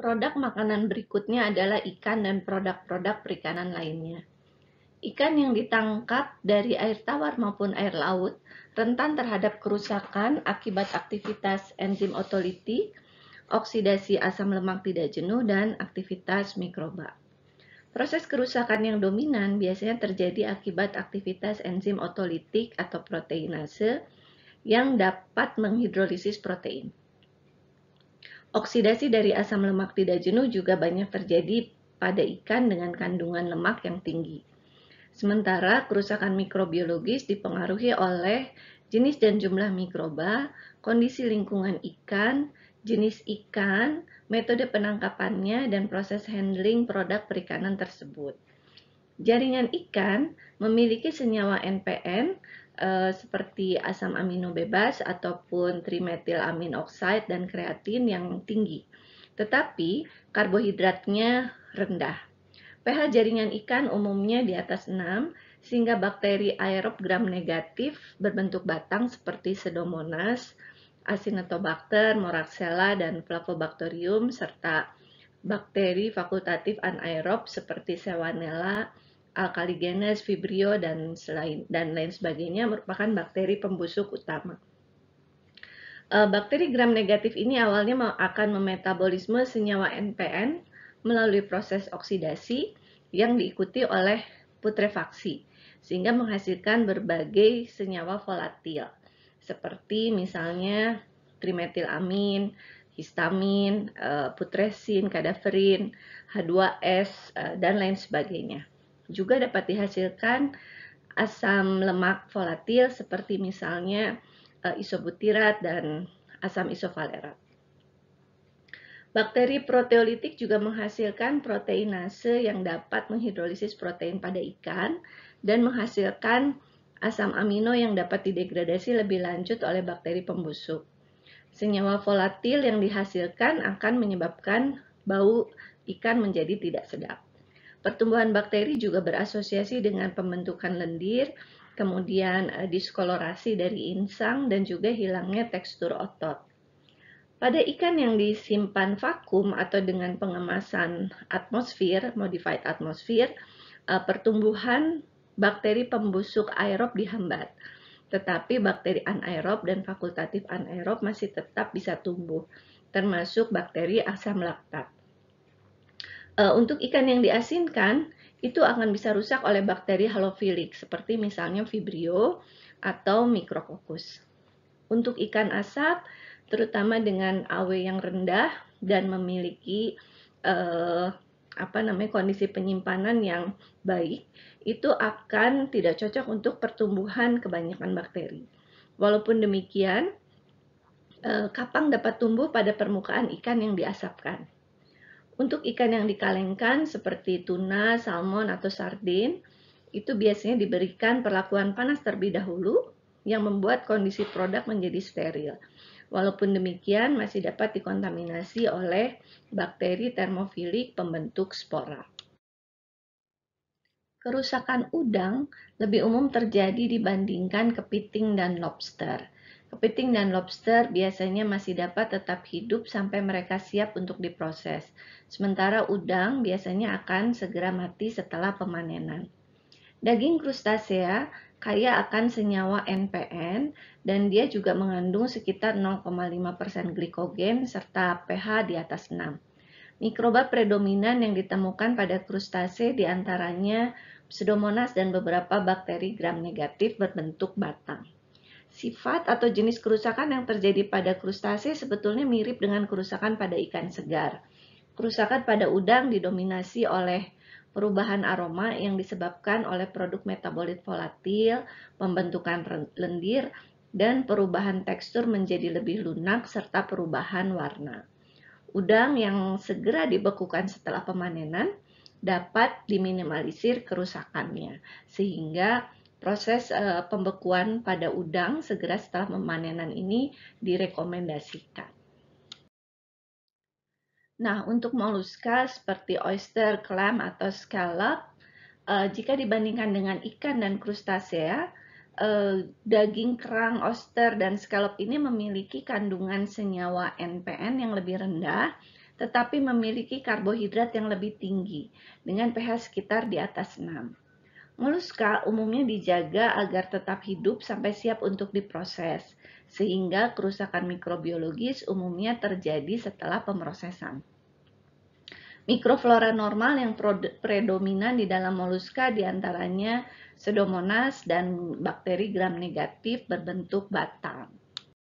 Produk makanan berikutnya adalah ikan dan produk-produk perikanan lainnya. Ikan yang ditangkap dari air tawar maupun air laut rentan terhadap kerusakan akibat aktivitas enzim otolitik, oksidasi asam lemak tidak jenuh, dan aktivitas mikroba. Proses kerusakan yang dominan biasanya terjadi akibat aktivitas enzim otolitik atau proteinase yang dapat menghidrolisis protein. Oksidasi dari asam lemak tidak jenuh juga banyak terjadi pada ikan dengan kandungan lemak yang tinggi. Sementara kerusakan mikrobiologis dipengaruhi oleh jenis dan jumlah mikroba, kondisi lingkungan ikan, jenis ikan, metode penangkapannya, dan proses handling produk perikanan tersebut. Jaringan ikan memiliki senyawa NPN seperti asam amino bebas ataupun trimethylamine oxide dan kreatin yang tinggi, tetapi karbohidratnya rendah. pH jaringan ikan umumnya di atas 6, sehingga bakteri aerob gram negatif berbentuk batang seperti Pseudomonas, Acinetobacter, Moraxella, dan Flavobacterium, serta bakteri fakultatif anaerob seperti Salmonella, Alkaligenes, Vibrio, dan lain sebagainya merupakan bakteri pembusuk utama. Bakteri gram negatif ini awalnya akan memetabolisme senyawa NPN melalui proses oksidasi yang diikuti oleh putrefaksi, sehingga menghasilkan berbagai senyawa volatil, seperti misalnya trimetilamin, histamin, putresin, kadaverin, H2S, dan lain sebagainya. Juga dapat dihasilkan asam lemak volatil seperti misalnya isobutirat dan asam isovalerat. Bakteri proteolitik juga menghasilkan proteinase yang dapat menghidrolisis protein pada ikan dan menghasilkan asam amino yang dapat didegradasi lebih lanjut oleh bakteri pembusuk. Senyawa volatil yang dihasilkan akan menyebabkan bau ikan menjadi tidak sedap. Pertumbuhan bakteri juga berasosiasi dengan pembentukan lendir, kemudian diskolorasi dari insang, dan juga hilangnya tekstur otot. Pada ikan yang disimpan vakum atau dengan pengemasan atmosfer, modified atmosphere, pertumbuhan bakteri pembusuk aerob dihambat. Tetapi bakteri anaerob dan fakultatif anaerob masih tetap bisa tumbuh, termasuk bakteri asam laktat. Untuk ikan yang diasinkan, itu akan bisa rusak oleh bakteri halofilik, seperti misalnya Vibrio atau Micrococcus. Untuk ikan asap, terutama dengan AW yang rendah dan memiliki kondisi penyimpanan yang baik, itu akan tidak cocok untuk pertumbuhan kebanyakan bakteri. Walaupun demikian, kapang dapat tumbuh pada permukaan ikan yang diasapkan. Untuk ikan yang dikalengkan seperti tuna, salmon, atau sardin, itu biasanya diberikan perlakuan panas terlebih dahulu yang membuat kondisi produk menjadi steril. Walaupun demikian, masih dapat dikontaminasi oleh bakteri termofilik pembentuk spora. Kerusakan udang lebih umum terjadi dibandingkan kepiting dan lobster. Kepiting dan lobster biasanya masih dapat tetap hidup sampai mereka siap untuk diproses. Sementara udang biasanya akan segera mati setelah pemanenan. Daging krustasea kaya akan senyawa NPN dan dia juga mengandung sekitar 0,5% glikogen serta pH di atas 6. Mikroba predominan yang ditemukan pada krustase diantaranya Pseudomonas dan beberapa bakteri gram negatif berbentuk batang. Sifat atau jenis kerusakan yang terjadi pada krustase sebetulnya mirip dengan kerusakan pada ikan segar. Kerusakan pada udang didominasi oleh perubahan aroma yang disebabkan oleh produk metabolit volatil, pembentukan lendir, dan perubahan tekstur menjadi lebih lunak serta perubahan warna. Udang yang segera dibekukan setelah pemanenan dapat diminimalisir kerusakannya, sehingga proses pembekuan pada udang segera setelah pemanenan ini direkomendasikan. Nah, untuk moluska seperti oyster, clam, atau scallop, jika dibandingkan dengan ikan dan krustasea, daging kerang, oyster, dan scallop ini memiliki kandungan senyawa NPN yang lebih rendah tetapi memiliki karbohidrat yang lebih tinggi dengan pH sekitar di atas 6. Moluska umumnya dijaga agar tetap hidup sampai siap untuk diproses, sehingga kerusakan mikrobiologis umumnya terjadi setelah pemrosesan. Mikroflora normal yang predominan di dalam moluska diantaranya Pseudomonas dan bakteri gram negatif berbentuk batang.